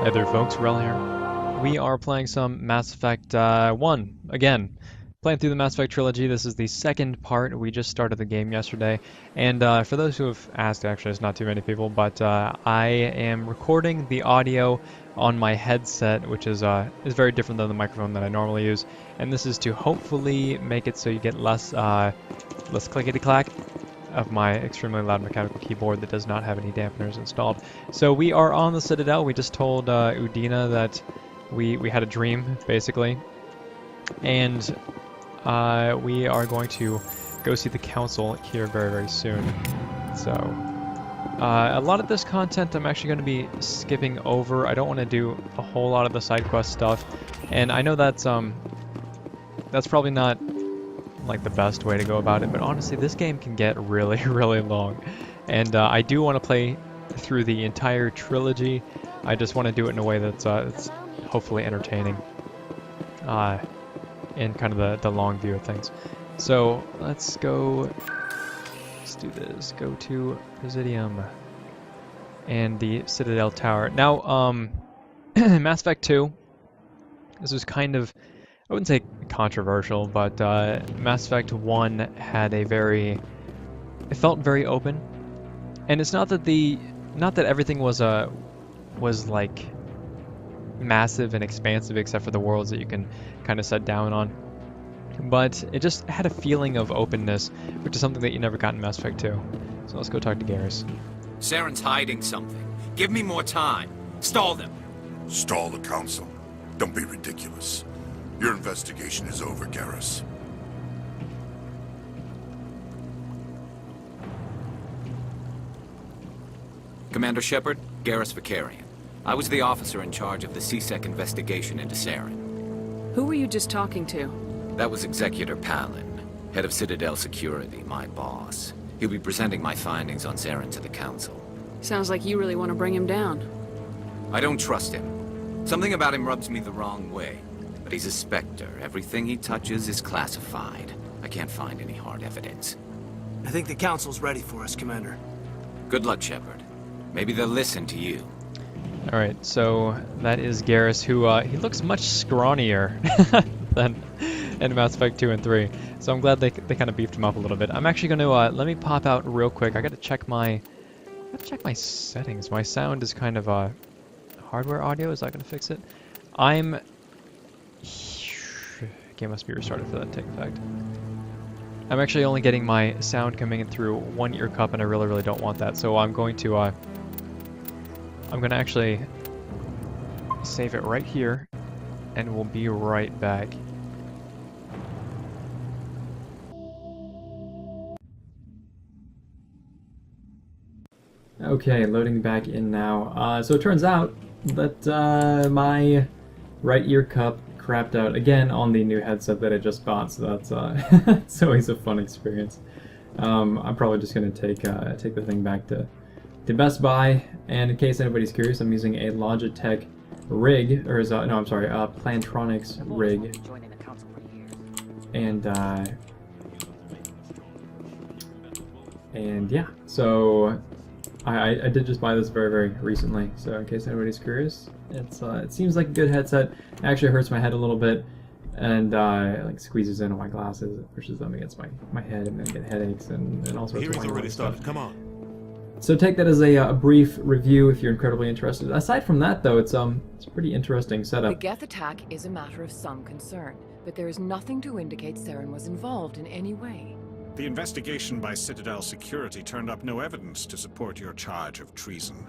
Hey there folks, Wrel here. We are playing some Mass Effect 1, again. Playing through the Mass Effect Trilogy, this is the second part. We just started the game yesterday, and for those who have asked, actually it's not too many people, but I am recording the audio on my headset, which is very different than the microphone that I normally use, and this is to hopefully make it so you get less clickety-clack of my extremely loud mechanical keyboard that does not have any dampeners installed. So we are on the Citadel. We just told Udina that we had a dream, basically. And we are going to go see the Council here very, very soon. So a lot of this content I'm actually going to be skipping over. I don't want to do a whole lot of the side quest stuff. And I know that's probably not like the best way to go about it, but honestly this game can get really really long, and I do want to play through the entire trilogy. I just want to do it in a way that's hopefully entertaining in kind of the long view of things. So let's do this. Go to Presidium and the Citadel Tower. Now Mass Effect 2, this was kind of, I wouldn't say controversial, but Mass Effect 1 had a it felt very open. And it's not that everything was like massive and expansive except for the worlds that you can kind of set down on. But it just had a feeling of openness, which is something that you never got in Mass Effect 2. So let's go talk to Garrus. Saren's hiding something. Give me more time. Stall them. Stall the Council? Don't be ridiculous. Your investigation is over, Garrus. Commander Shepard, Garrus Vicarian. I was the officer in charge of the C-Sec investigation into Saren. Who were you just talking to? That was Executor Palin, head of Citadel Security, my boss. He'll be presenting my findings on Saren to the Council. Sounds like you really want to bring him down. I don't trust him. Something about him rubs me the wrong way. But he's a Spectre. Everything he touches is classified. I can't find any hard evidence. I think the Council's ready for us, Commander. Good luck, Shepard. Maybe they'll listen to you. Alright, so that is Garrus, who he looks much scrawnier than in Mass Effect 2 and 3. So I'm glad they kind of beefed him up a little bit. I'm actually going to, let me pop out real quick. I gotta check my settings. My sound is kind of, hardware audio. Is that going to fix it? Game must be restarted for that to take effect. I'm actually only getting my sound coming in through one ear cup, and I really, really don't want that. So I'm going to actually save it right here, and we'll be right back. Okay, loading back in now. So it turns out that my right ear cup crapped out again on the new headset that I just bought, so that's it's always a fun experience. I'm probably just gonna take the thing back to Best Buy, and in case anybody's curious, I'm using a Logitech rig, or no, I'm sorry, Plantronics rig, and yeah, so I did just buy this very, very recently, so in case anybody's curious, it seems like a good headset. It actually hurts my head a little bit, and like squeezes into my glasses, it pushes them against my head, and then get headaches and all sorts of Hearing's already stuff. started. Come on. So take that as a brief review if you're incredibly interested. Aside from that, though, it's a pretty interesting setup. The Geth attack is a matter of some concern, but there is nothing to indicate Saren was involved in any way. The investigation by Citadel Security turned up no evidence to support your charge of treason.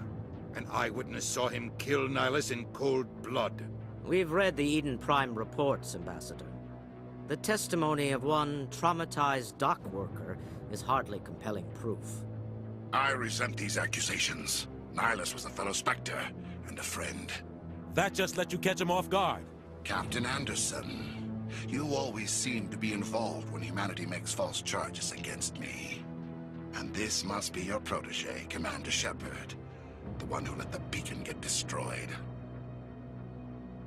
An eyewitness saw him kill Nihilus in cold blood. We've read the Eden Prime reports, Ambassador. The testimony of one traumatized dock worker is hardly compelling proof. I resent these accusations. Nihilus was a fellow Spectre and a friend. That just let you catch him off guard. Captain Anderson, you always seem to be involved when humanity makes false charges against me. And this must be your protege, Commander Shepard. The one who let the beacon get destroyed.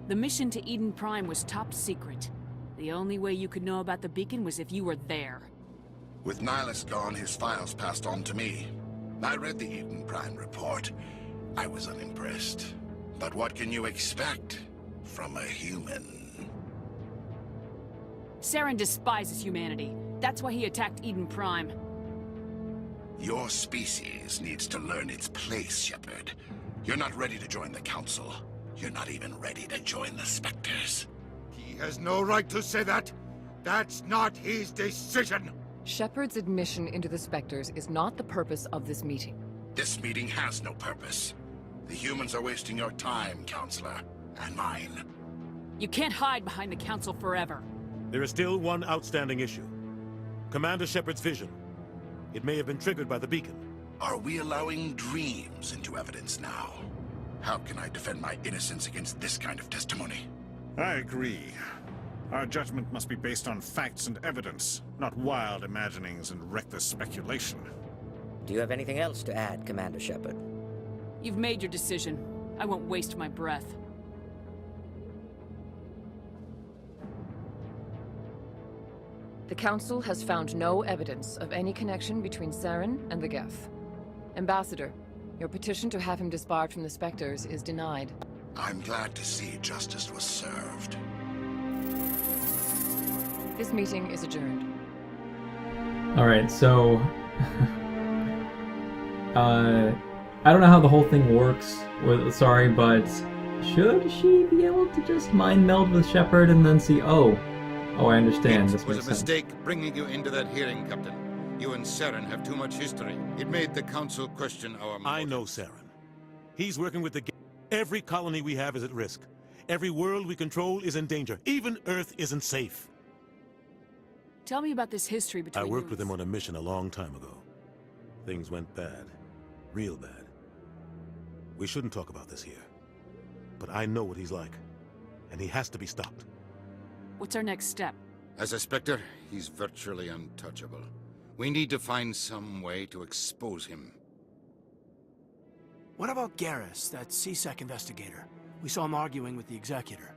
The mission to Eden Prime was top secret. The only way you could know about the beacon was if you were there. With Nihilus gone, his files passed on to me. I read the Eden Prime report. I was unimpressed. But what can you expect from a human? Saren despises humanity. That's why he attacked Eden Prime. Your species needs to learn its place, Shepard. You're not ready to join the Council. You're not even ready to join the Spectres. He has no right to say that. That's not his decision. Shepard's admission into the Spectres is not the purpose of this meeting. This meeting has no purpose. The humans are wasting your time, Counselor, and mine. You can't hide behind the Council forever. There is still one outstanding issue. Commander Shepard's vision. It may have been triggered by the beacon. Are we allowing dreams into evidence now? How can I defend my innocence against this kind of testimony? I agree. Our judgment must be based on facts and evidence, not wild imaginings and reckless speculation. Do you have anything else to add, Commander Shepard? You've made your decision. I won't waste my breath. The Council has found no evidence of any connection between Saren and the Geth. Ambassador, your petition to have him disbarred from the Spectres is denied. I'm glad to see justice was served. This meeting is adjourned. Alright, so... I don't know how the whole thing works sorry, but should she be able to just mind meld with Shepard and then see, oh, I understand, this It was makes a sense. mistake bringing you into that hearing, Captain. You and Saren have too much history. It made the Council question our motives. I know Saren. He's working with the... Every colony we have is at risk. Every world we control is in danger. Even Earth isn't safe. Tell me about this history between I worked with you him on a mission a long time ago. Things went bad. Real bad. We shouldn't talk about this here. But I know what he's like. And he has to be stopped. What's our next step? As a Spectre, he's virtually untouchable. We need to find some way to expose him. What about Garrus, that CSEC investigator? We saw him arguing with the Executor.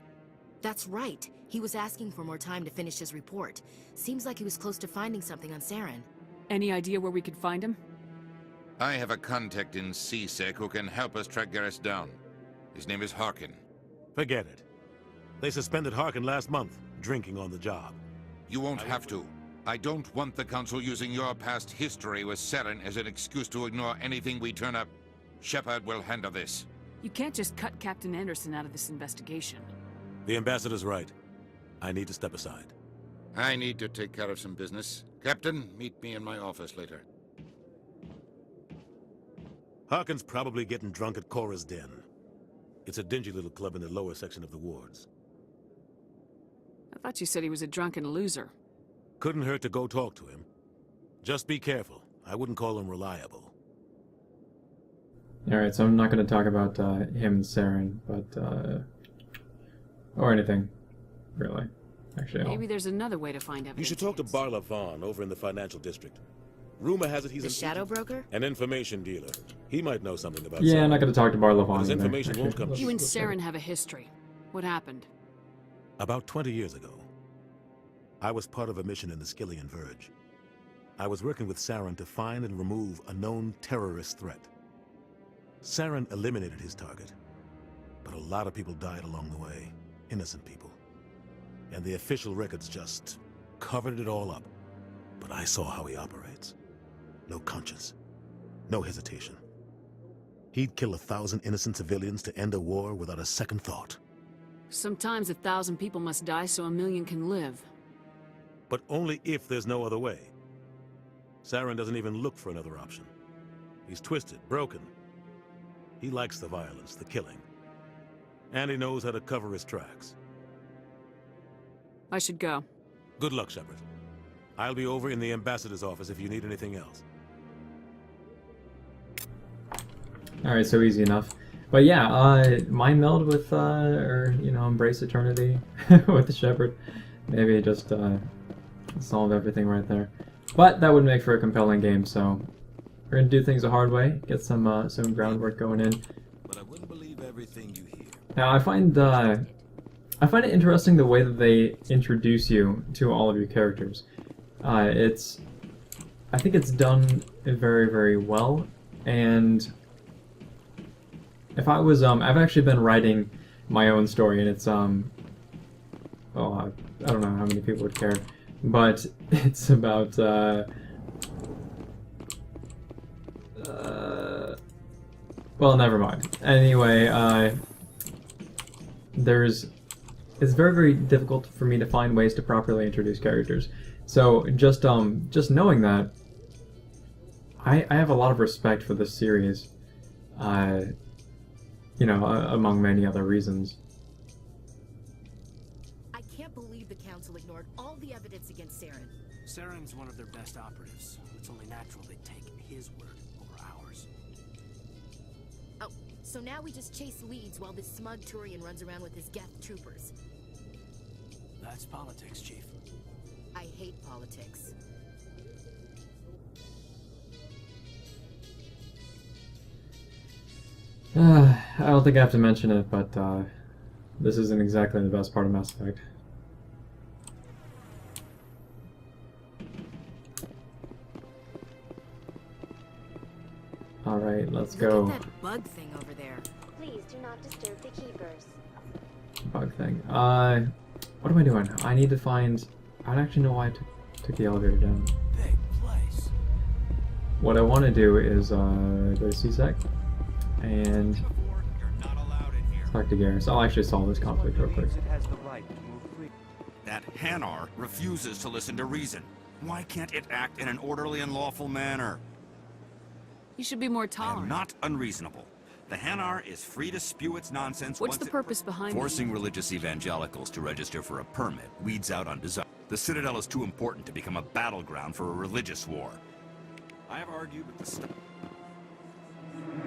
That's right. He was asking for more time to finish his report. Seems like he was close to finding something on Saren. Any idea where we could find him? I have a contact in CSEC who can help us track Garrus down. His name is Harkon. Forget it. They suspended Harkon last month, drinking on the job. You won't have to. I don't want the Council using your past history with Saren as an excuse to ignore anything we turn up. Shepard will handle this. You can't just cut Captain Anderson out of this investigation. The Ambassador's right. I need to step aside. I need to take care of some business. Captain, meet me in my office later. Harkon's probably getting drunk at Cora's Den. It's a dingy little club in the lower section of the wards. I thought you said he was a drunken loser. Couldn't hurt to go talk to him. Just be careful. I wouldn't call him reliable. Alright, so I'm not going to talk about him and Saren, but, or anything, really. Actually, Maybe there's another way to find evidence. You should talk to Barla Vaughn over in the financial district. Rumor has it he's The shadow broker? an information dealer. He might know something about Yeah, Saren. I'm not going to talk to Barlavon His either, information actually. won't come. You and Saren have a history. What happened? About 20 years ago, I was part of a mission in the Skillian Verge. I was working with Saren to find and remove a known terrorist threat. Saren eliminated his target, but a lot of people died along the way, innocent people. And the official records just covered it all up. But I saw how he operates. No conscience, no hesitation. He'd kill 1,000 innocent civilians to end a war without a second thought. Sometimes 1,000 people must die so 1,000,000 can live. But only if there's no other way. Saren doesn't even look for another option. He's twisted, broken. He likes the violence, the killing. And he knows how to cover his tracks. I should go. Good luck, Shepard. I'll be over in the Ambassador's office if you need anything else. Alright, so easy enough. But yeah, mind meld with, or, you know, embrace eternity with the Shepard. Maybe just, solve everything right there. But that would make for a compelling game, so we're gonna do things the hard way, get some groundwork going in. But I wouldn't believe everything you hear. Now, I find it interesting the way that they introduce you to all of your characters. I think it's done very, very well, and if I was, I've actually been writing my own story, and it's, well, I don't know how many people would care, but it's about, well, never mind. Anyway, it's very, very difficult for me to find ways to properly introduce characters. So just knowing that, I have a lot of respect for this series, you know, among many other reasons. I can't believe the Council ignored all the evidence against Saren. Saren's one of their best operatives. It's only natural they take his word over ours. Oh, so now we just chase leads while this smug Turian runs around with his Geth troopers. That's politics, Chief. I hate politics. I don't think I have to mention it, but this isn't exactly the best part of Mass Effect. Alright, let's go. Look at that bug thing over there. Please do not disturb the keepers. Bug thing. What am I doing? I need to find... I don't actually know why I took the elevator down. Big place. What I want to do is go to CSEC and talk to Garrus. I'll actually solve this conflict real quick. That Hanar refuses to listen to reason. Why can't it act in an orderly and lawful manner? You should be more I am tolerant. not unreasonable. The Hanar is free to spew its nonsense What's once the purpose behind it? Forcing religious evangelicals to register for a permit weeds out undesirable. The Citadel is too important to become a battleground for a religious war. I have argued with the...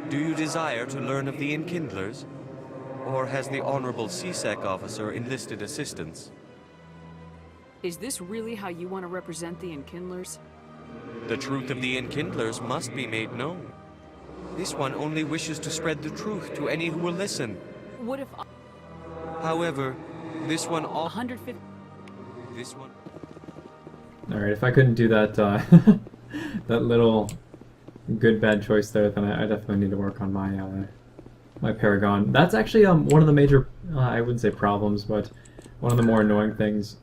Do you desire to learn of the Enkindlers? Or has the Honorable CSEC officer enlisted assistance? Is this really how you want to represent the Enkindlers? The truth of the Enkindlers must be made known. This one only wishes to spread the truth to any who will listen. What if... However, this one... 150... This one... Alright, if I couldn't do that, that little good bad choice there, then I definitely need to work on my, my Paragon. That's actually, one of the major, I wouldn't say problems, but one of the more annoying things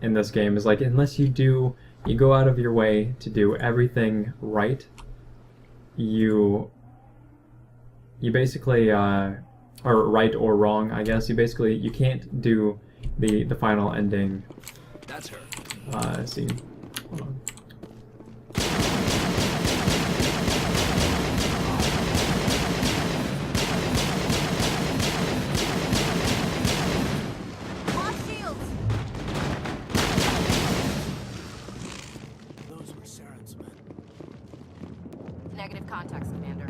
in this game is, like, unless you go out of your way to do everything right, you basically, or right or wrong, I guess, you can't do the final ending. That's her. Scene. Hold on. Those were Saren's men. Negative contacts, Commander.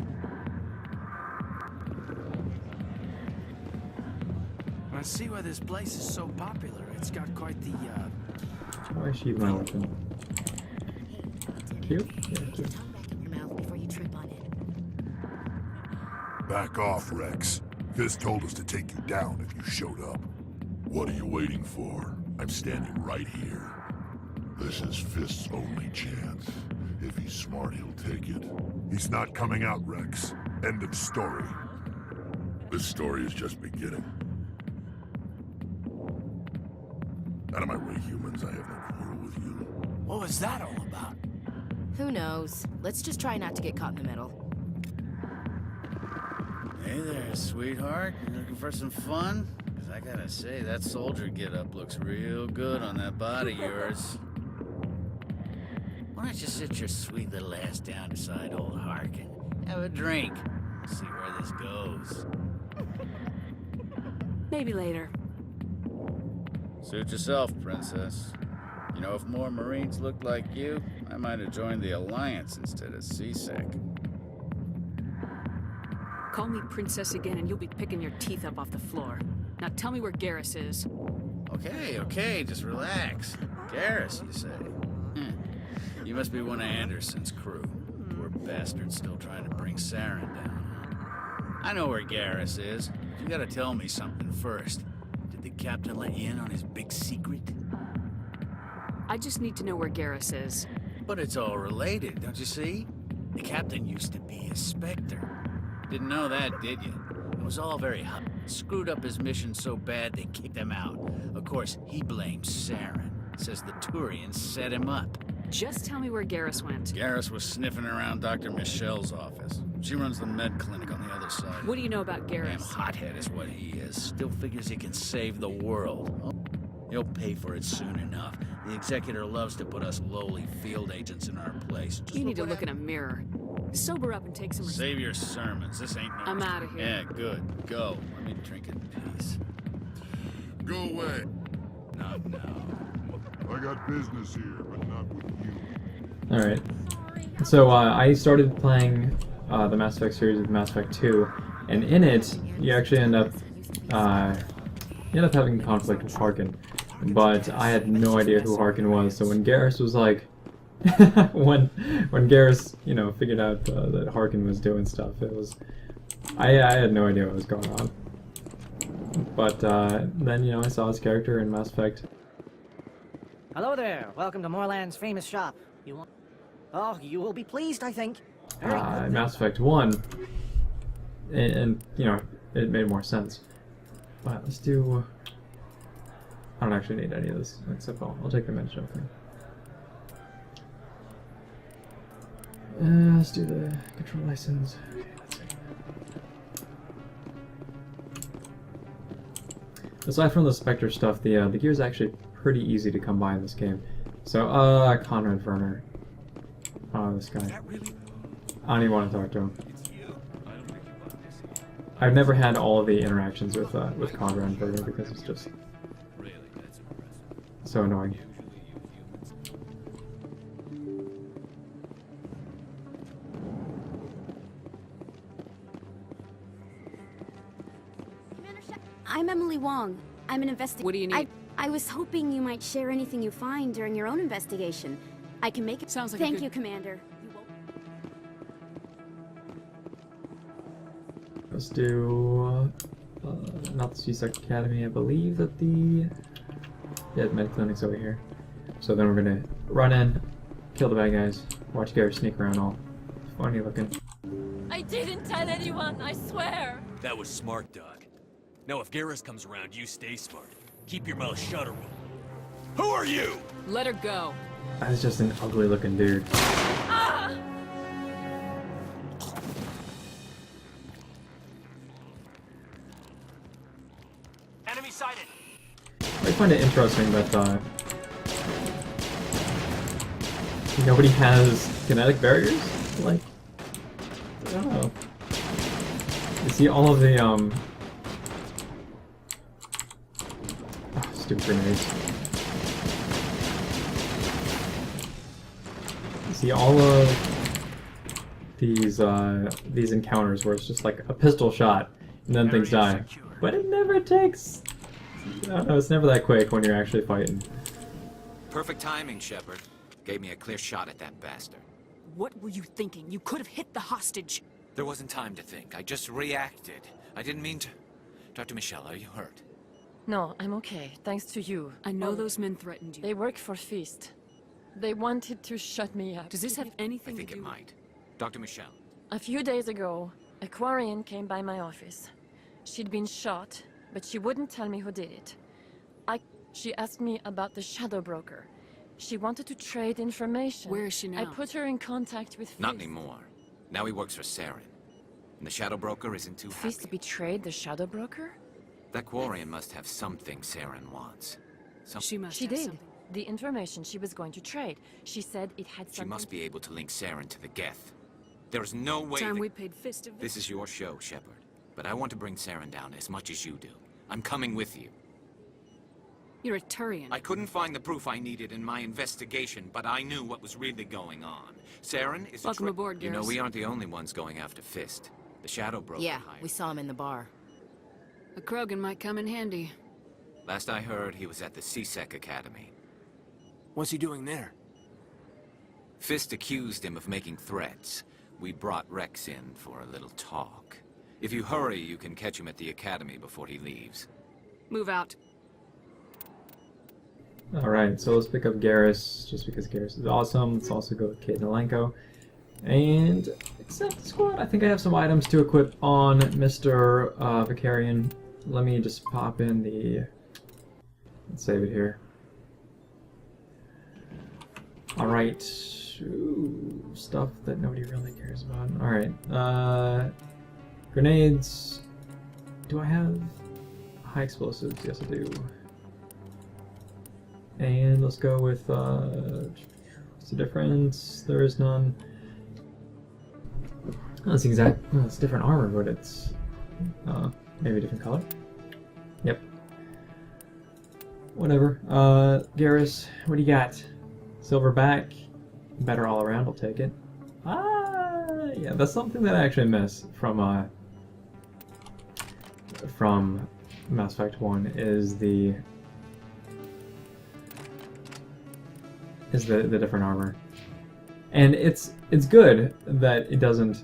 I see why this place is so popular. It's got quite the, Why is she my weapon? Cute? Yeah, cute. Tongue back in your mouth before you trip on it. Back off, Wrex. Fist told us to take you down if you showed up. What are you waiting for? I'm standing right here. This is Fist's only chance. If he's smart, he'll take it. He's not coming out, Wrex. End of story. This story is just beginning. Out of my way, humans. I have no quarrel with you. what was that all about? Who knows? Let's just try not to get caught in the middle. Hey there, sweetheart. You looking for some fun? 'Cause I gotta say, that soldier get-up looks real good on that body of yours. Why don't you sit your sweet little ass down beside old Harkon? Have a drink. See where this goes. Maybe later. Suit yourself, princess. You know, if more Marines looked like you, I might have joined the Alliance instead of CSEC. Call me princess again and you'll be picking your teeth up off the floor. Now tell me where Garrus is. Okay, just relax. Garrus, you say? You must be one of Anderson's crew. Poor bastard still trying to bring Saren down. I know where Garrus is. You gotta tell me something first. Did the captain let you in on his big secret? I just need to know where Garrus is. But it's all related, don't you see? The captain used to be a Spectre. Didn't know that, did you? was all very hot. Screwed up his mission so bad they kicked him out. Of course, he blames Saren. Says the Turians set him up. Just tell me where Garrus went. Garrus was sniffing around Dr. Michelle's office. She runs the med clinic on the other side. What do you know about Damn Garrus? hothead is what he is. Still figures he can save the world. Oh, he'll pay for it soon enough. The Executor loves to put us lowly field agents in our place. You need to look in a mirror. Sober up and take some... Save your sermons. This ain't no... I'm out of here. Yeah, good. Go. Let me drink in peace. Go away. Not now. I got business here, but not with you. Alright. So, I started playing the Mass Effect series with Mass Effect 2, and in it, you actually end up having conflict with Harkon. But I had no idea who Harkon was, so when Garrus was like... when Garrus, you know, figured out that Harkon was doing stuff, it was... I had no idea what was going on. But then, you know, I saw his character in Mass Effect. Hello there. Welcome to Moorland's famous shop. You want... Oh, you will be pleased, I think. Mass Effect 1, and, you know, it made more sense. But let's do... I don't actually need any of this, except I'll take the med show thing. Let's do the control license. Okay, that's it. Aside from the Spectre stuff, the gear's actually pretty easy to come by in this game. So, Conrad Werner. Oh, this guy. I don't even want to talk to him. I've never had all of the interactions with Conrad Werner because it's just so annoying. I'm Emily Wong. I'm an investigator. What do you need? I was hoping you might share anything you find during your own investigation. I can make it. Sounds like Thank you, Commander. Let's do not the CSEC Academy. I believe that the med clinic's over here. So then we're gonna run in, kill the bad guys, watch Garrus sneak around all funny looking. I didn't tell anyone, I swear. That was smart, Doc. Now if Garrus comes around, you stay smart. Keep your mouth shut, or who are you? Let her go. That's just an ugly looking dude. Ah! Enemy sighted. I find it interesting that nobody has kinetic barriers. Like, I don't know. You see all of the stupid grenades. You see all of these encounters where it's just like a pistol shot and then things die. But it never takes... I don't know, it's never that quick when you're actually fighting. Perfect timing, Shepard. Gave me a clear shot at that bastard. What were you thinking? You could have hit the hostage. There wasn't time to think. I just reacted. I didn't mean to... Dr. Michelle, are you hurt? No, I'm okay, thanks to you. I know those men threatened you. They work for Feast. They wanted to shut me up. Does this have anything to do... I think it might. Dr. Michelle. A few days ago, a Quarian came by my office. She'd been shot, but she wouldn't tell me who did it. She asked me about the Shadow Broker. She wanted to trade information. Where is she now? I put her in contact with Feast. Not anymore. Now he works for Saren. And the Shadow Broker isn't too happy. Feast betrayed the Shadow Broker? That Quarian must have something Saren wants. She did. The information she was going to trade. She said it had something... She must be able to link Saren to the Geth. There is no way Time we paid Fist of This is your show, Shepard. But I want to bring Saren down as much as you do. I'm coming with you. You're a Turian. I couldn't find the proof I needed in my investigation, but I knew what was really going on. Saren is Welcome aboard, Garrus. You know, we aren't the only ones going after Fist. The Shadow Broker Yeah, hired. we saw him in the bar. A Krogan might come in handy. Last I heard, he was at the CSEC Academy. What's he doing there? Fist accused him of making threats. We brought Wrex in for a little talk. If you hurry, you can catch him at the Academy before he leaves. Move out. Alright, so let's pick up Garrus, just because Garrus is awesome. Let's also go with Kaidan. And accept the squad. I think I have some items to equip on Mr. Vicarian. Let me just pop in the... Let's save it here. Alright. Stuff that nobody really cares about. Alright. Grenades. Do I have high explosives? Yes, I do. And let's go with, what's the difference? There is none. Oh, it's exact. Oh, it's different armor, but it's maybe a different color. Yep. Whatever. Garrus, what do you got? Silverback. Better all around. I'll take it. Yeah, that's something that I actually miss from Mass Effect 1 is the different armor. And it's good that it doesn't,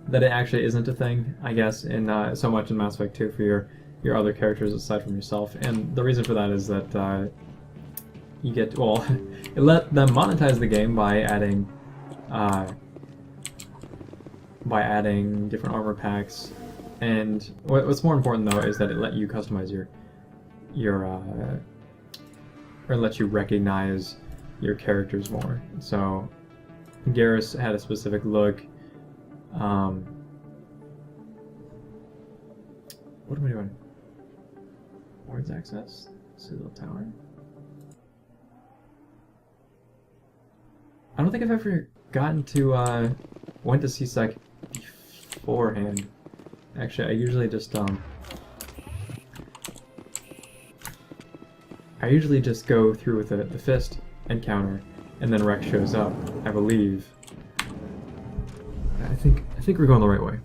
that it actually isn't a thing, I guess, in so much in Mass Effect 2 for your other characters aside from yourself. And the reason for that is that you get, well, it let them monetize the game by adding different armor packs. And what's more important though is that it let you customize or let you recognize your characters more. So Garrus had a specific look. What am I doing? Wards access? Citadel Tower? I don't think I've ever gotten to, went to C-Sec beforehand. Actually, I usually just, I usually just go through with the fist encounter, and then Wrex shows up, I believe. I think we're going the right way.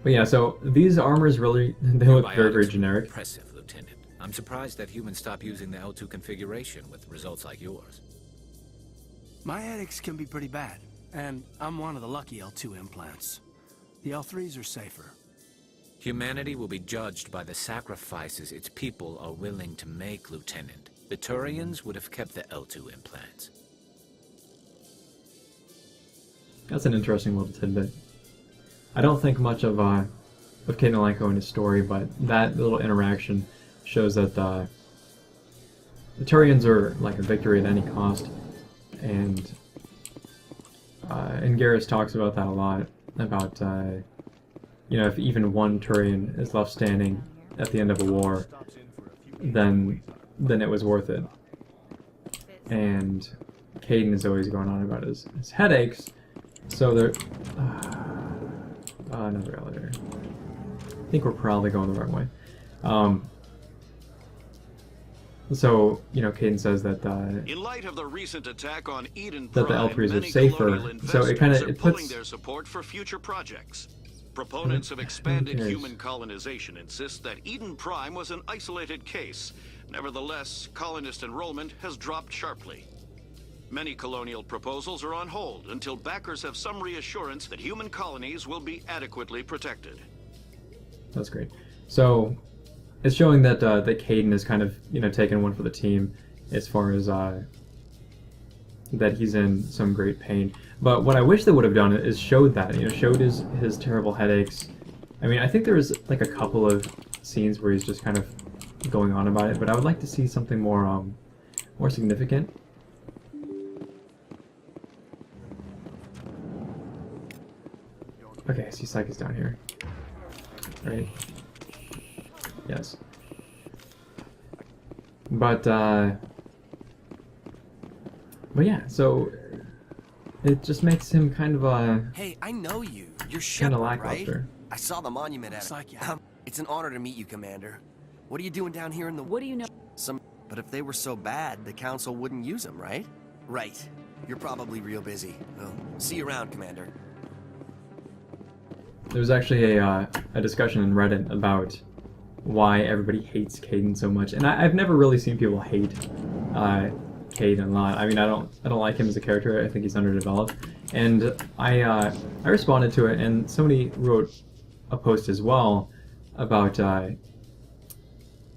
But yeah, so these armors really, they look very, very generic. Impressive, Lieutenant. I'm surprised that humans stop using the L2 configuration with results like yours. My headaches can be pretty bad, and I'm one of the lucky L2 implants. The L3s are safer. Humanity will be judged by the sacrifices its people are willing to make, Lieutenant. The Turians would have kept the L2 implants. That's an interesting little tidbit. I don't think much of Kaidan and his story, but that little interaction shows that the Turians are like a victory at any cost, and Garrus talks about that a lot, about you know, if even one Turian is left standing at the end of a war, then it was worth it. And Kaidan is always going on about his headaches, so they're another elevator. I think we're probably going the wrong way. So, you know, Kaidan says that in light of the recent attack on Eden that the Prime, L3s are many safer, colonial so it kind of investors are pulling their support for future projects. Proponents of expanded human colonization insist that Eden Prime was an isolated case. Nevertheless, colonist enrollment has dropped sharply. Many colonial proposals are on hold until backers have some reassurance that human colonies will be adequately protected. That's great. So it's showing that that Kaidan is kind of, you know, taking one for the team as far as that he's in some great pain. But what I wish they would have done is showed that, you know, showed his terrible headaches. I mean, I think there was like a couple of scenes where he's just kind of going on about it, but I would like to see something more more significant. Okay, I see Psyche is down here. Right. Yes. But yeah, so it just makes him kind of Hey, I know you. You're kind Shepard, of right? lackluster. I saw the monument at it. It's an honor to meet you, Commander. What are you doing down here in the... What do you know? But if they were so bad, the Council wouldn't use them, right? Right. You're probably real busy. Well, see you around, Commander. There was actually a discussion in Reddit about why everybody hates Kaidan so much, and I've never really seen people hate Kaidan a lot. I mean, I don't like him as a character. I think he's underdeveloped, and I responded to it, and somebody wrote a post as well about I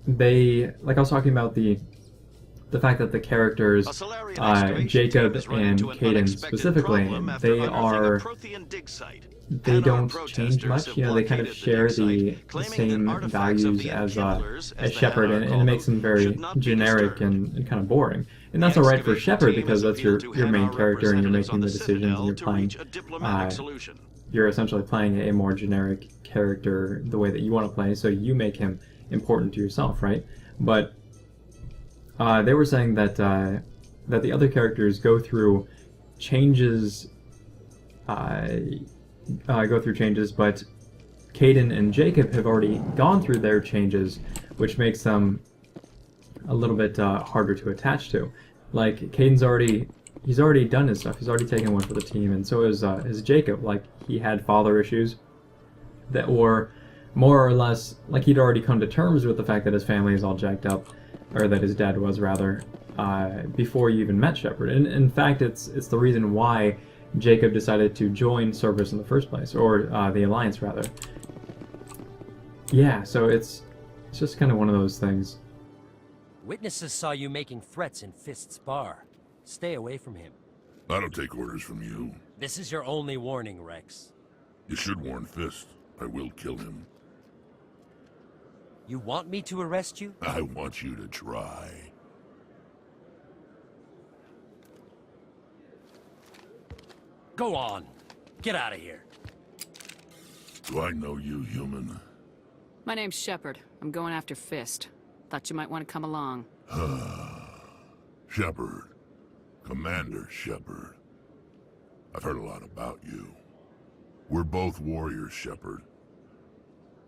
was talking about the the fact that the characters, Jacob and Kaidan specifically, they don't change much. You know, they kind of share the same values as Shepard, and it makes them very generic and kind of boring. And that's alright for Shepard because that's your main character, and you're making the decisions, and you're playing. You're essentially playing a more generic character the way that you want to play, so you make him important to yourself, right? But they were saying that that the other characters go through changes. But Kaidan and Jacob have already gone through their changes, which makes them a little bit harder to attach to. Like Kaidan's he's already done his stuff. He's already taken one for the team, and so is Jacob. Like he had father issues that were more or less like he'd already come to terms with the fact that his family is all jacked up, or that his dad was rather, before you even met Shepard. And in fact, it's the reason why Jacob decided to join Cerberus in the first place, or the Alliance rather. Yeah, so it's just kind of one of those things. Witnesses saw you making threats in Fist's bar. Stay away from him. I don't take orders from you. This is your only warning, Wrex. You should warn Fist. I will kill him. You want me to arrest you? I want you to try. Go on. Get out of here. Do I know you, human? My name's Shepard. I'm going after Fist. Thought you might want to come along. Shepard. Commander Shepard. I've heard a lot about you. We're both warriors, Shepard.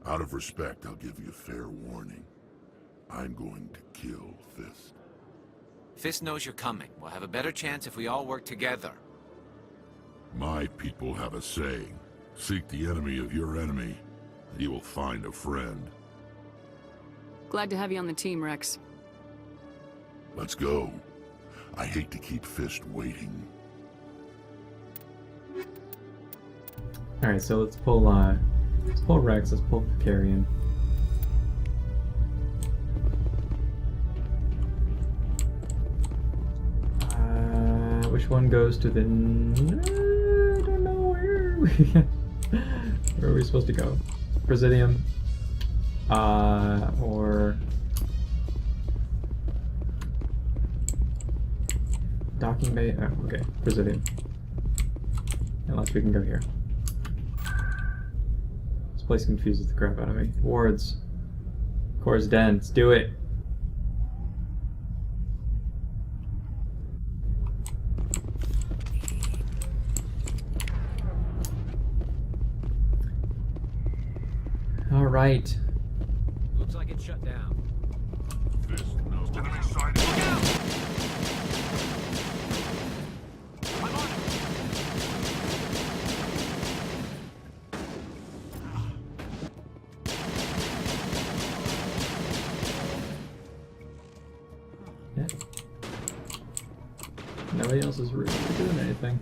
Out of respect, I'll give you fair warning. I'm going to kill Fist. Fist knows you're coming. We'll have a better chance if we all work together. My people have a saying. Seek the enemy of your enemy, and you will find a friend. Glad to have you on the team, Wrex. Let's go. I hate to keep Fist waiting. Alright, so let's pull Wrex, let's pull Carrion. Which one goes to the... I don't know where. Where are we supposed to go? Presidium. Or... Docking bay? Oh, okay. Presidium. Unless we can go here. This place confuses the crap out of me. Wards. Core's Den. Let's do it. Alright. Looks like it's shut down. Fist knows enemy sighted. Look out! I'm on it. Yeah. Nobody else is really doing anything.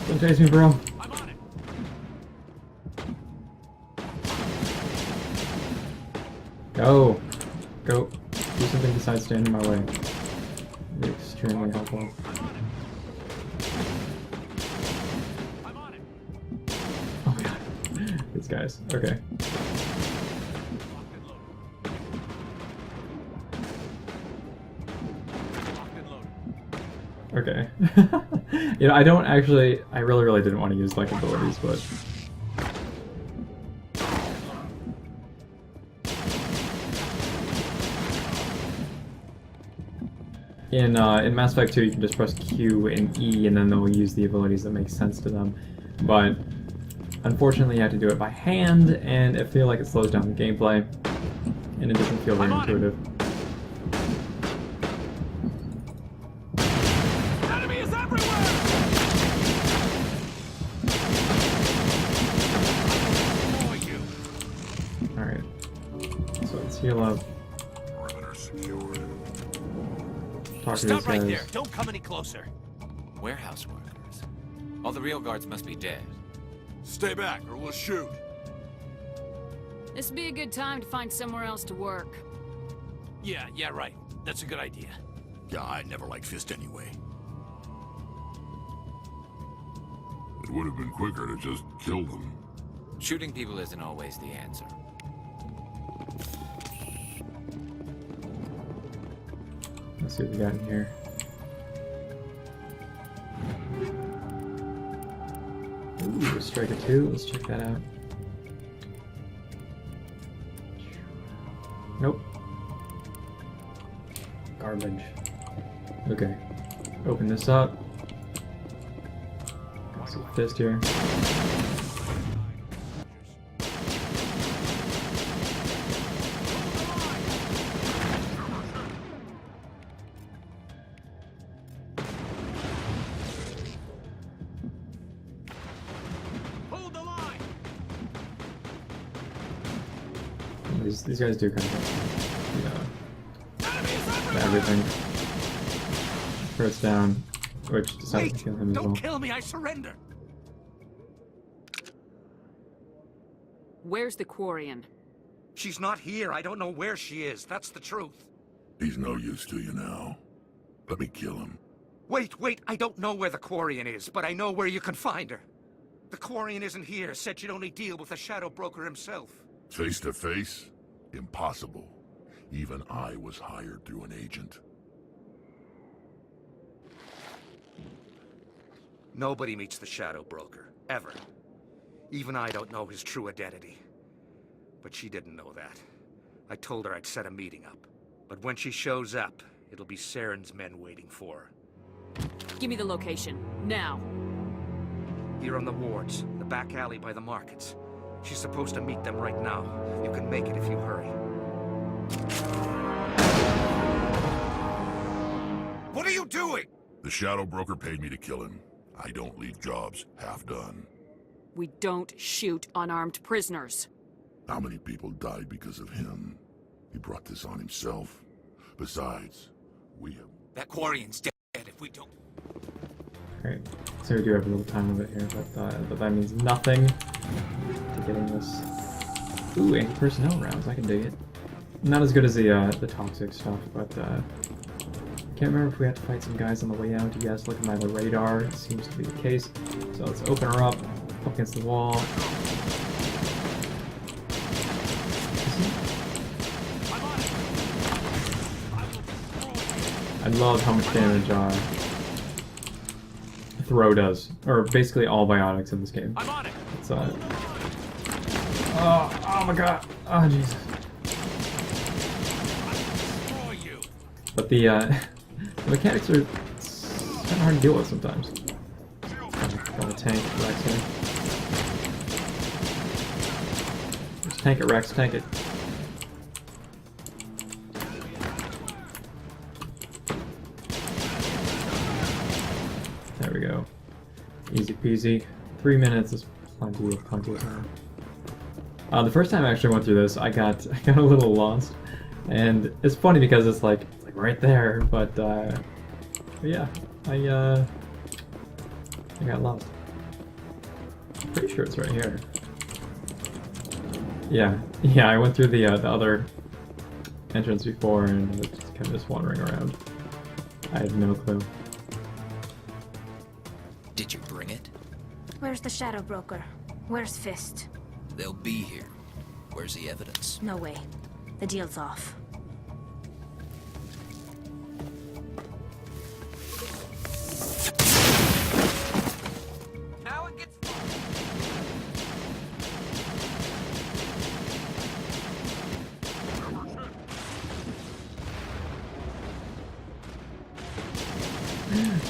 Don't chase me, bro. I'm on it. Go. Go. Do something besides stand in my way. It'd be extremely helpful. I'm on it. Oh god. These guys. Okay. Okay. You know, I really didn't want to use like abilities, but in Mass Effect 2 you can just press Q and E and then they'll use the abilities that make sense to them. But unfortunately you have to do it by hand, and I feel like it slows down the gameplay, and it doesn't feel very intuitive. Heal up. Perimeter secured. talk to Stop these right guys. there. Don't come any closer. Warehouse workers. All the real guards must be dead. Stay back, or we'll shoot. This'd be a good time to find somewhere else to work. Yeah, right. That's a good idea. Yeah, I never liked Fist anyway. It would have been quicker to just kill them. Shooting people isn't always the answer. Let's see what we got in here. Ooh, Striker 2. Let's check that out. Nope. Garbage. Okay. Open this up. Got some fist here. These guys do kind of, everything. First down, which decided to kill him as well. Don't kill me, I surrender. Where's the Quarian? She's not here. I don't know where she is. That's the truth. He's no use to you now. Let me kill him. Wait. I don't know where the Quarian is, but I know where you can find her. The Quarian isn't here. Said she'd only deal with the Shadow Broker himself. Face to face? Impossible. Even I was hired through an agent. Nobody meets the Shadow Broker, ever. Even I don't know his true identity. But she didn't know that. I told her I'd set a meeting up. But when she shows up, it'll be Saren's men waiting for her. Give me the location, now. Here on the wards, the back alley by the markets. She's supposed to meet them right now. You can make it if you hurry. What are you doing? The Shadow Broker paid me to kill him. I don't leave jobs half done. We don't shoot unarmed prisoners. How many people died because of him? He brought this on himself. Besides, we have... That Quarian's dead if we don't... Great. So we do have a little time limit here, but that means nothing to getting this. Ooh, anti-personnel rounds. I can dig it. Not as good as the toxic stuff, but can't remember if we had to fight some guys on the way out. Yes, looking by the radar, it seems to be the case. So let's open her up against the wall. I love how much damage throw does, or basically all biotics in this game. I'm on it. It's oh my god, oh Jesus. But the mechanics are kind of hard to deal with sometimes. Got a tank Wrex here. Just tank it, Wrex, tank it. There we go. Easy peasy. 3 minutes is plenty of time. The first time I actually went through this, I got a little lost, and it's funny because it's like right there, but yeah, I got lost. Pretty sure it's right here. Yeah, I went through the other entrance before and was kind of just wandering around. I had no clue. Did you bring it? Where's the Shadow Broker? Where's Fist? They'll be here. Where's the evidence? No way. The deal's off. Now it gets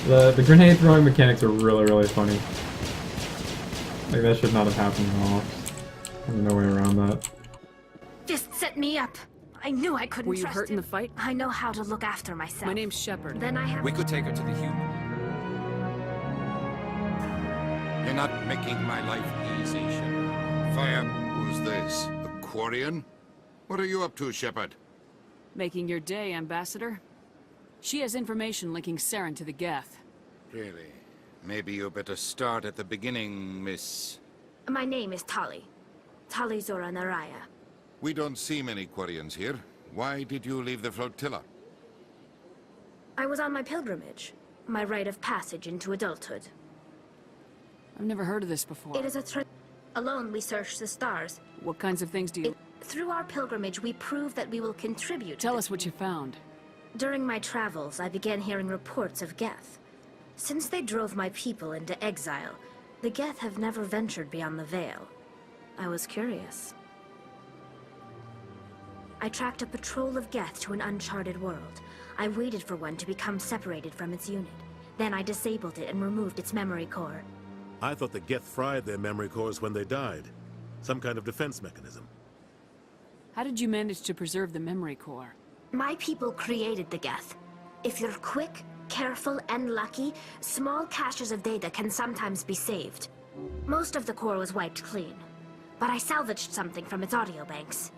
The grenade throwing mechanics are really funny. Like that should not have happened at all. There's no way around that. Fist set me up. I knew I couldn't Were you trust hurt in him. the fight? I know how to look after myself. My name's Shepard. Then I have... We could take her to the human. You're not making my life easy, Shepard. Fire. Who's this? A Quarian? What are you up to, Shepard? Making your day, Ambassador. She has information linking Saren to the Geth. Really? Maybe you better start at the beginning, Miss... My name is Tali. Tali Zora Naraya. We don't see many Quarians here. Why did you leave the flotilla? I was on my pilgrimage. My rite of passage into adulthood. I've never heard of this before. It is alone we search the stars. What kinds of things do you... Through our pilgrimage, we prove that we will contribute. Tell us what you found. During my travels, I began hearing reports of Geth. Since they drove my people into exile, the Geth have never ventured beyond the Veil. I was curious. I tracked a patrol of Geth to an uncharted world. I waited for one to become separated from its unit. Then I disabled it and removed its memory core. I thought the Geth fried their memory cores when they died. Some kind of defense mechanism. How did you manage to preserve the memory core? My people created the Geth. If you're quick, careful, and lucky, small caches of data can sometimes be saved. Most of the core was wiped clean, but I salvaged something from its audio banks.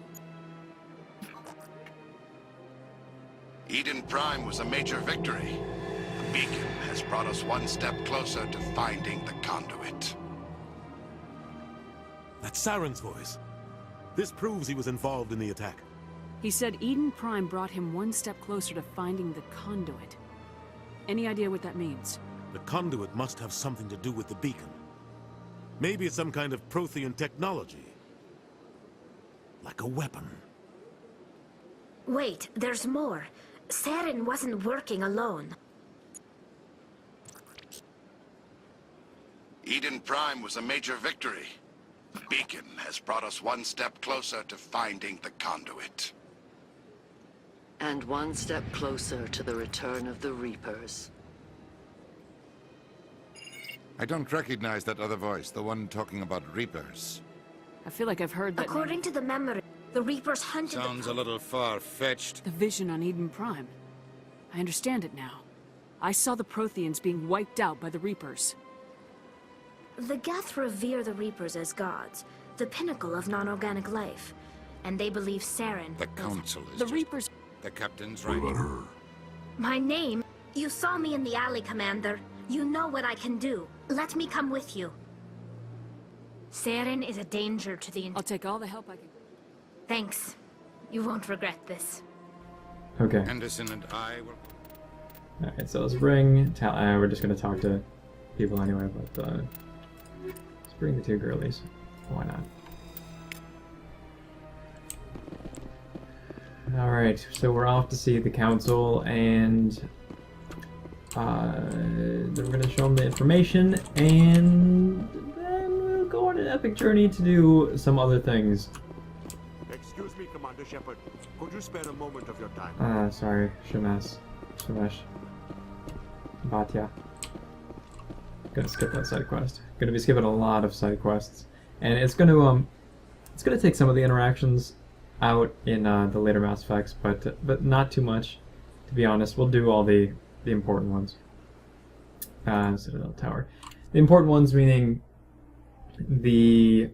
Eden Prime was a major victory. The beacon has brought us one step closer to finding the conduit. That's Saren's voice. This proves he was involved in the attack. He said Eden Prime brought him one step closer to finding the conduit. Any idea what that means? The conduit must have something to do with the beacon. Maybe it's some kind of Prothean technology. Like a weapon. Wait, there's more. Saren wasn't working alone. Eden Prime was a major victory. The beacon has brought us one step closer to finding the conduit. And one step closer to the return of the Reapers. I don't recognize that other voice, the one talking about Reapers. I feel like I've heard that According to the memory, the Reapers hunted Sounds a little far-fetched. The vision on Eden Prime. I understand it now. I saw the Protheans being wiped out by the Reapers. The Geth revere the Reapers as gods, the pinnacle of non-organic life. And they believe Saren... The Council is The Reapers... The Captain's right. What about her? My name? You saw me in the alley, Commander. You know what I can do. Let me come with you. Saren is a danger to the... I'll take all the help I can... Thanks. You won't regret this. Okay. Anderson and I will... Alright, so let's bring... we're just gonna talk to people anyway, but let's bring the two girlies. Why not? Alright, so we're off to see the council, and then we're going to show them the information, and then we'll go on an epic journey to do some other things. Excuse me, Commander Shepard. Could you spare a moment of your time? Sorry, Shemesh. Batya. Gonna skip that side quest. Gonna be skipping a lot of side quests, and it's gonna take some of the interactions out in the later Mass Effects, but not too much, to be honest. We'll do all the important ones. Citadel Tower. The important ones meaning the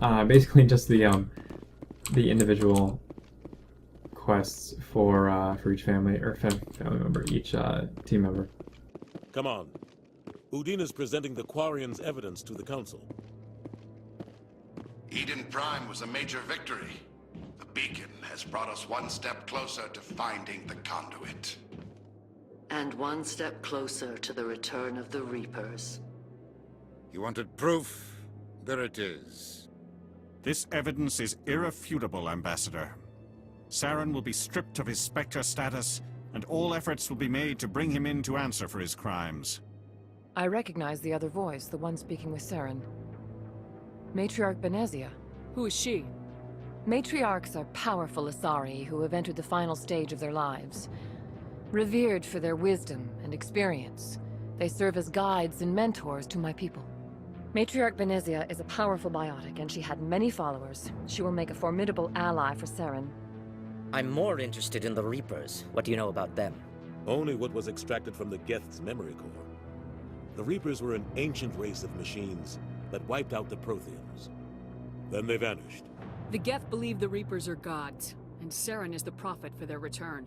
basically just the individual quests for each family or family member, each team member. Come on. Udina's presenting the Quarians' evidence to the Council. Eden Prime was a major victory. The beacon has brought us one step closer to finding the conduit. And one step closer to the return of the Reapers. You wanted proof? There it is. This evidence is irrefutable, Ambassador. Saren will be stripped of his Spectre status, and all efforts will be made to bring him in to answer for his crimes. I recognize the other voice, the one speaking with Saren. Matriarch Benezia. Who is she? Matriarchs are powerful Asari who have entered the final stage of their lives. Revered for their wisdom and experience, they serve as guides and mentors to my people. Matriarch Benezia is a powerful biotic, and she had many followers. She will make a formidable ally for Saren. I'm more interested in the Reapers. What do you know about them? Only what was extracted from the Geth's memory core. The Reapers were an ancient race of machines that wiped out the Protheans. Then they vanished. The Geth believe the Reapers are gods, and Saren is the prophet for their return.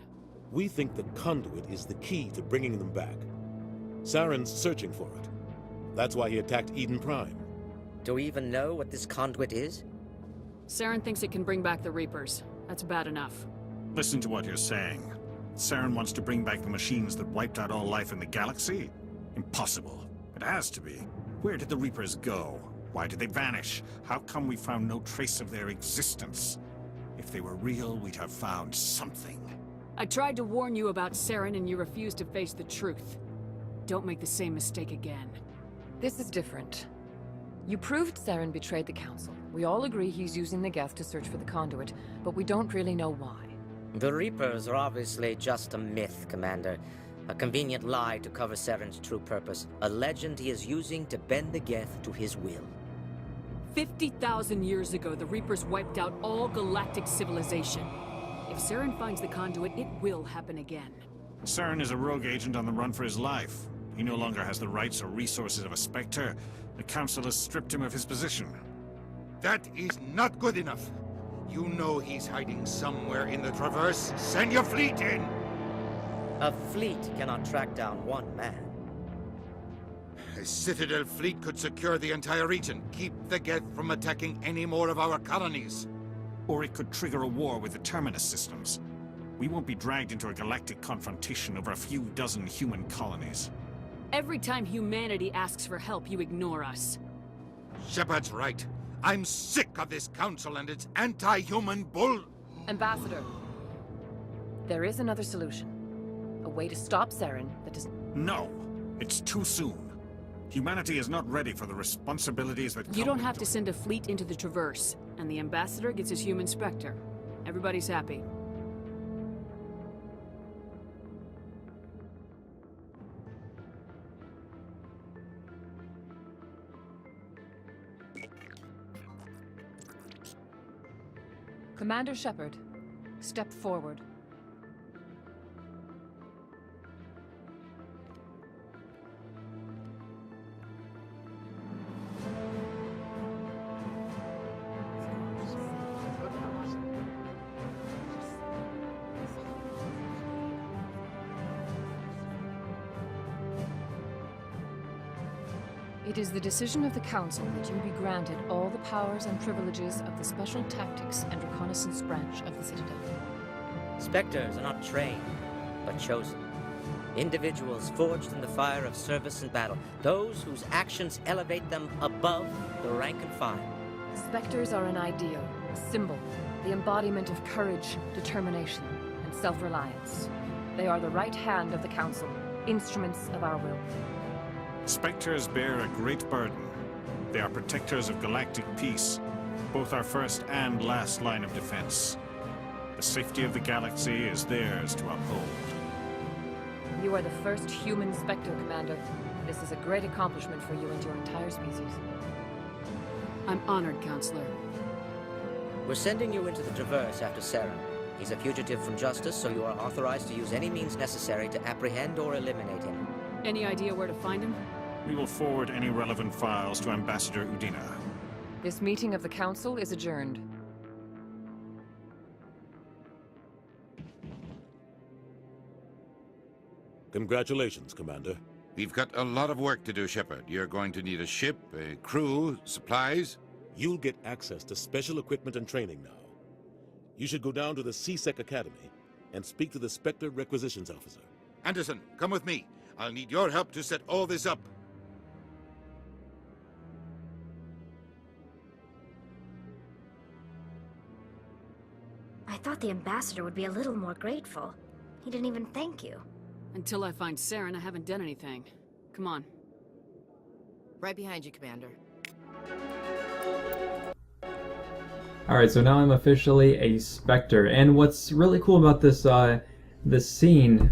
We think the conduit is the key to bringing them back. Saren's searching for it. That's why he attacked Eden Prime. Do we even know what this conduit is? Saren thinks it can bring back the Reapers. That's bad enough. Listen to what you're saying. Saren wants to bring back the machines that wiped out all life in the galaxy? Impossible. It has to be. Where did the Reapers go? Why did they vanish? How come we found no trace of their existence? If they were real, we'd have found something. I tried to warn you about Saren and you refused to face the truth. Don't make the same mistake again. This is different. You proved Saren betrayed the Council. We all agree he's using the Geth to search for the conduit, but we don't really know why. The Reapers are obviously just a myth, Commander. A convenient lie to cover Saren's true purpose. A legend he is using to bend the Geth to his will. 50,000 years ago, the Reapers wiped out all galactic civilization. If Saren finds the conduit, it will happen again. Saren is a rogue agent on the run for his life. He no longer has the rights or resources of a Spectre. The Council has stripped him of his position. That is not good enough. You know he's hiding somewhere in the Traverse. Send your fleet in! A fleet cannot track down one man. A Citadel fleet could secure the entire region, keep the Geth from attacking any more of our colonies. Or it could trigger a war with the Terminus systems. We won't be dragged into a galactic confrontation over a few dozen human colonies. Every time humanity asks for help, you ignore us. Shepard's right. I'm sick of this council and its anti-human bull... Ambassador, there is another solution. A way to stop Saren that does... No! It's too soon. Humanity is not ready for the responsibilities that You don't have to send a fleet into the Traverse, and the Ambassador gets his human Spectre. Everybody's happy. Commander Shepard, step forward. It is the decision of the Council that you be granted all the powers and privileges of the Special Tactics and Reconnaissance branch of the Citadel. Spectres are not trained, but chosen. Individuals forged in the fire of service and battle. Those whose actions elevate them above the rank and file. Spectres are an ideal, a symbol, the embodiment of courage, determination, and self-reliance. They are the right hand of the Council, instruments of our will. Spectres bear a great burden. They are protectors of galactic peace, both our first and last line of defense. The safety of the galaxy is theirs to uphold. You are the first human Spectre, Commander. This is a great accomplishment for you and your entire species. I'm honored, Counselor. We're sending you into the Traverse after Saren. He's a fugitive from justice, so you are authorized to use any means necessary to apprehend or eliminate him. Any idea where to find him? We will forward any relevant files to Ambassador Udina. This meeting of the Council is adjourned. Congratulations, Commander. We've got a lot of work to do, Shepard. You're going to need a ship, a crew, supplies. You'll get access to special equipment and training now. You should go down to the C-Sec Academy and speak to the Spectre Requisitions Officer. Anderson, come with me. I'll need your help to set all this up. I thought the Ambassador would be a little more grateful. He didn't even thank you. Until I find Saren, I haven't done anything. Come on. Right behind you, Commander. Alright, so now I'm officially a Spectre, and what's really cool about this this scene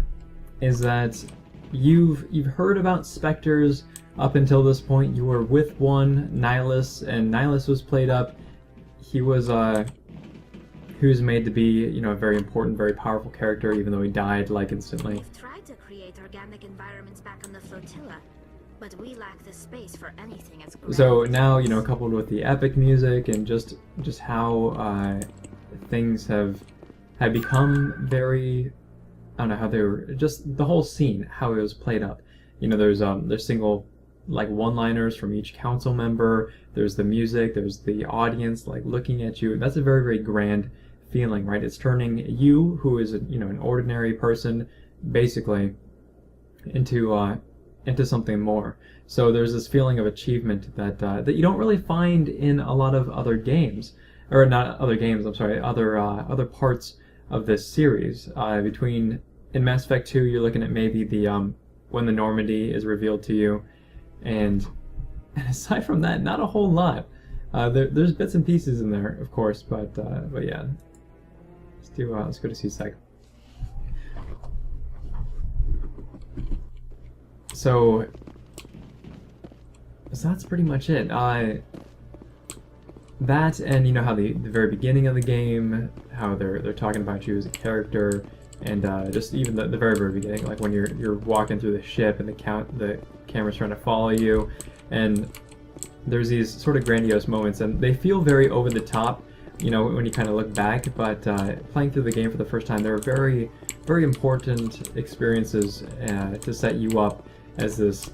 is that you've heard about Spectres up until this point. You were with one, Nihilus, and Nihilus was played up. He was made to be, you know, a very important, very powerful character, even though he died like instantly. We've tried to create organic environments back on the flotilla, but we lack the space for anything as grand. So now, you know, coupled with the epic music and just how things have become very I don't know how they were, just the whole scene, how it was played up. You know, there's single like one-liners from each council member. There's the music. There's the audience like looking at you. That's a very, very grand feeling, right? It's turning you, who is an ordinary person, basically into something more. So there's this feeling of achievement that you don't really find in a lot of other games, or not other games. I'm sorry, other parts of this series. In Mass Effect 2, you're looking at maybe the when the Normandy is revealed to you, and aside from that, not a whole lot. There's bits and pieces in there, of course, but yeah. Let's go to Seaside. So that's pretty much it. That, and how the very beginning of the game, how they're talking about you as a character, and just even the very, very beginning, like when you're walking through the ship and the camera's trying to follow you, and there's these sort of grandiose moments, and they feel very over the top, when you kind of look back, but playing through the game for the first time, there are very, very important experiences to set you up as this,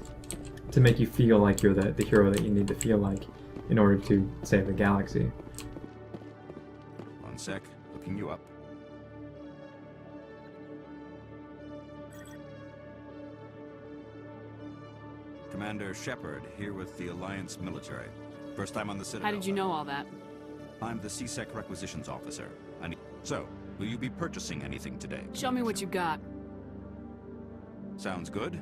to make you feel like you're the hero that you need to feel like in order to save the galaxy. One sec, looking you up. Commander Shepard, here with the Alliance military. First time on the Citadel. How did you know all that? I'm the CSEC requisitions officer. So, will you be purchasing anything today? Show me what you got. Sounds good.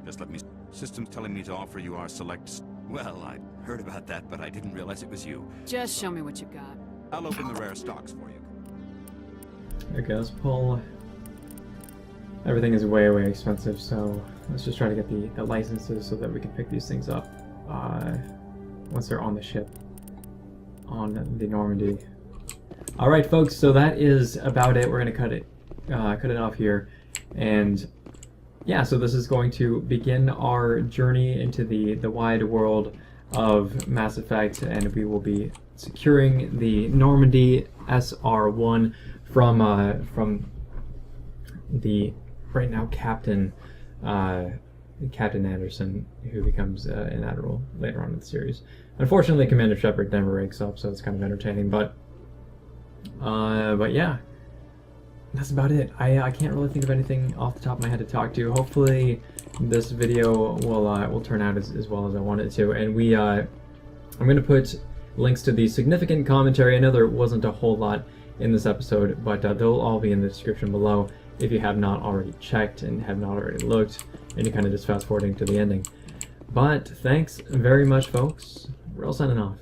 Just let me... Systems telling me to offer you our select... Well, I heard about that, but I didn't realize it was you. Just show me what you got. I'll open the rare stocks for you. Okay, let's pull... Everything is way, way expensive, so let's just try to get the licenses so that we can pick these things up once they're on the ship, on the Normandy. Alright folks, so that is about it. We're going to cut it off here, and yeah, so this is going to begin our journey into the wide world of Mass Effect, and we will be securing the Normandy SR1 from the right now Captain Anderson, who becomes an admiral later on in the series. Unfortunately, Commander Shepard never wakes up, so it's kind of entertaining. But yeah, that's about it. I can't really think of anything off the top of my head to talk to. Hopefully, this video will turn out as well as I want it to. And I'm going to put links to the significant commentary. I know there wasn't a whole lot in this episode, but they'll all be in the description below if you have not already checked and have not already looked, and you're kind of just fast forwarding to the ending. But thanks very much, folks. Wrel signing off.